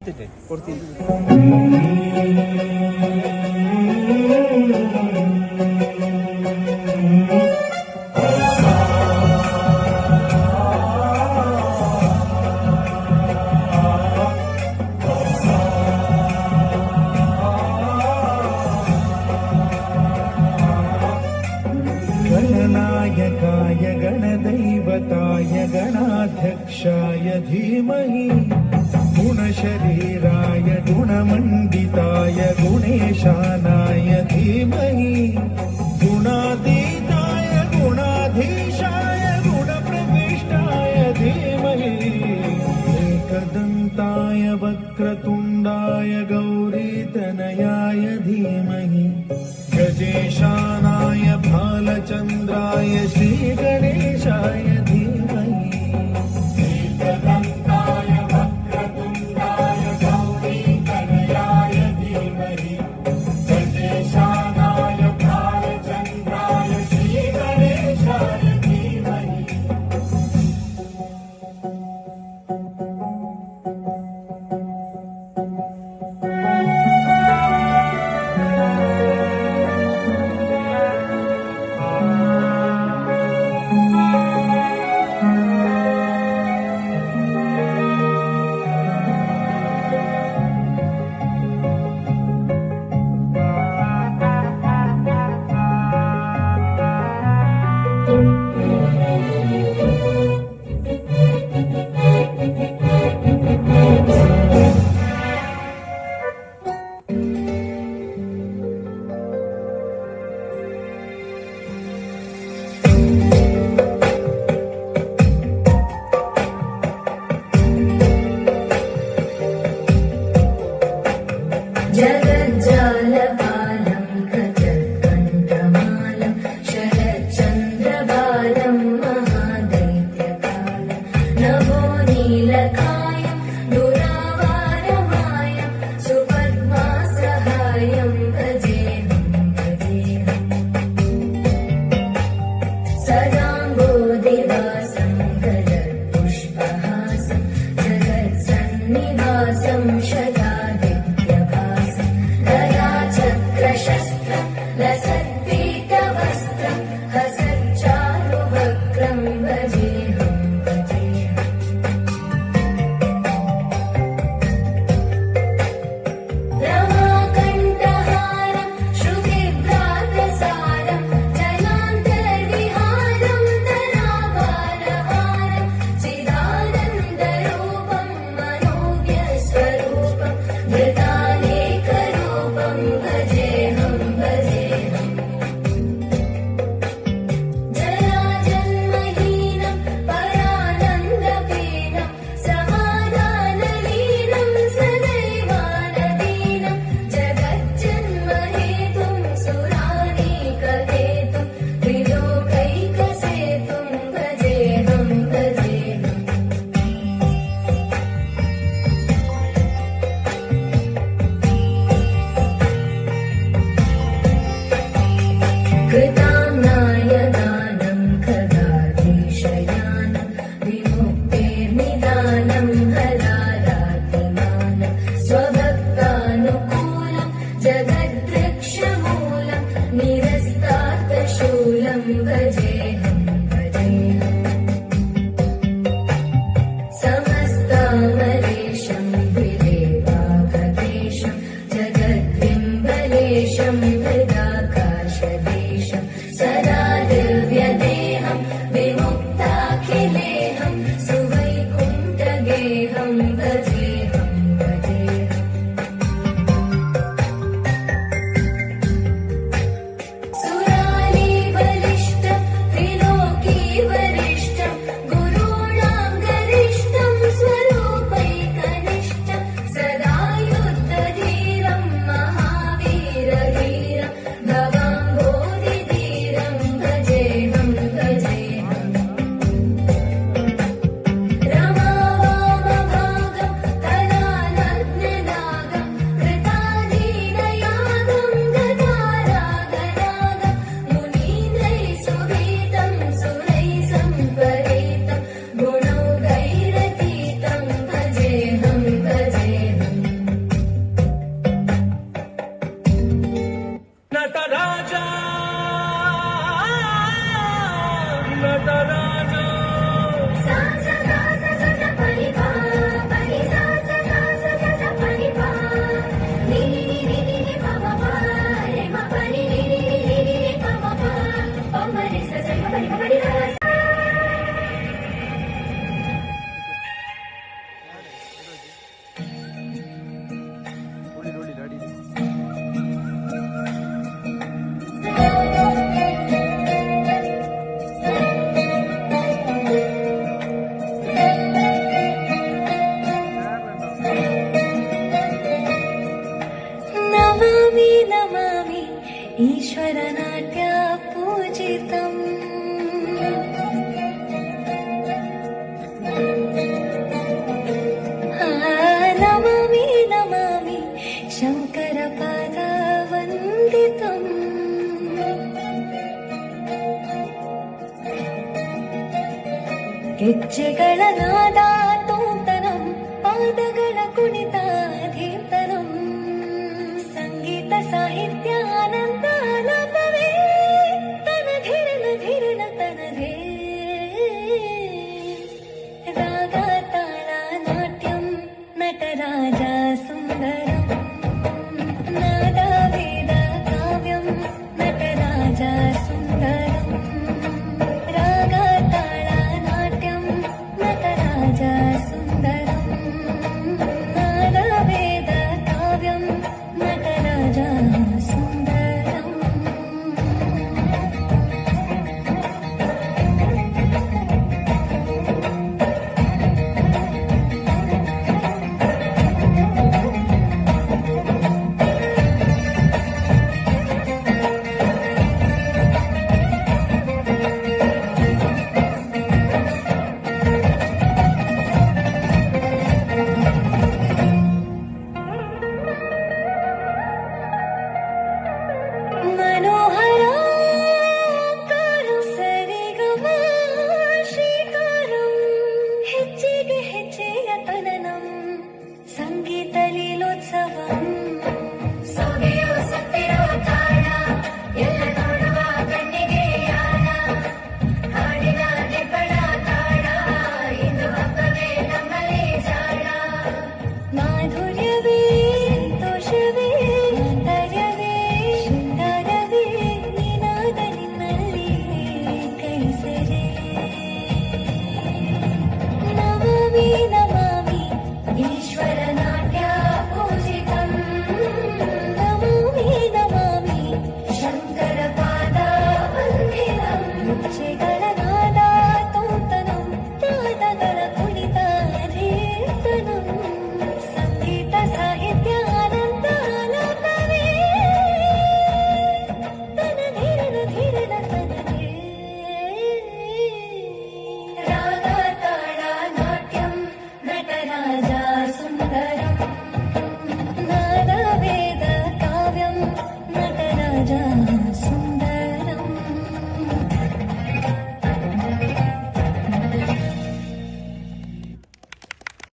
ಕೊಡ್ತೀನಿ. गणनायकाय गणदैवताय गणाध्यक्षाय धीमहि गुणशरीराय गुणमण्डिताय गुणेशानाय धीमहि गुणातीताय गुणाधीशाय गुणप्रविष्टाय धीमहि एकदन्ताय वक्रतुण्डाय गौरीतनयाय धीमहि गजेशानाय भालचन्द्राय श्रीगणेशाय धीमहि एकदन्ताय वक्रतुण्डाय गौरीतनयाय धीमहि गजेशानाय भालचन्द्राय श्रीगणेशाय धीमहि. जगज्जालपालं गजत्कण्ठमालं शरच्चन्द्रबालं महादैत्यकालं नभो नीलकायं दुरावारमायं सुपद्मासहायं भजेऽहं सदाम्बोधिवासं गजत्पुष्पहासं जगत्सन्निवासं लसत्पीतवस्त्रं हसच्चारुवक्त्रं भजेऽहं रमाकण्ठहारं श्रुतिभ्रातसारं जनान्तर्विहारं धराभारहारं चिदानन्दरूपं मनोव्यस्वरूपं ईश्वरनाट्य पूजितम् नमामि नमामि शङ्करपादवन्दितम् ಗೆಜ್ಜೆಗಳ ನಾದ ತೋಂತನಂ ಪಾದಗಳ ಕುಣಿತ ಧೀರ್ತನಂ ಸಂಗೀತ ಸಾಹಿತ್ಯ ಆನಂದ ಆಲಾಪವೇ ತನಧಿರನ ಧಿರನ ತನಧೇ ರಾಗ ತಾಳ ನಾಟ್ಯಂ ನಟರಾಜ ಸುಂದರಂ ನಾದ ವೇದ ಕಾವ್ಯಂ ನಟರಾಜ ಸುಂದರಂ ರಾಗ ತಾಳ ನಾಟ್ಯಂ ನಟರಾಜ ಸುಂದರಂ ನಾದ ವೇದ ಕಾವ್ಯಂ ನಟರಾಜ ಸುಂದರಂ मनोहराकारं सरिगमा ಶ್ರೀಕಾರಂ ಹೆಜ್ಜೆಗೆ ಹೆಜ್ಜೆಯ ತನನಂ ಸಂಗೀತ ಲೀಲೋತ್ಸವಂ ಸೊಗೆ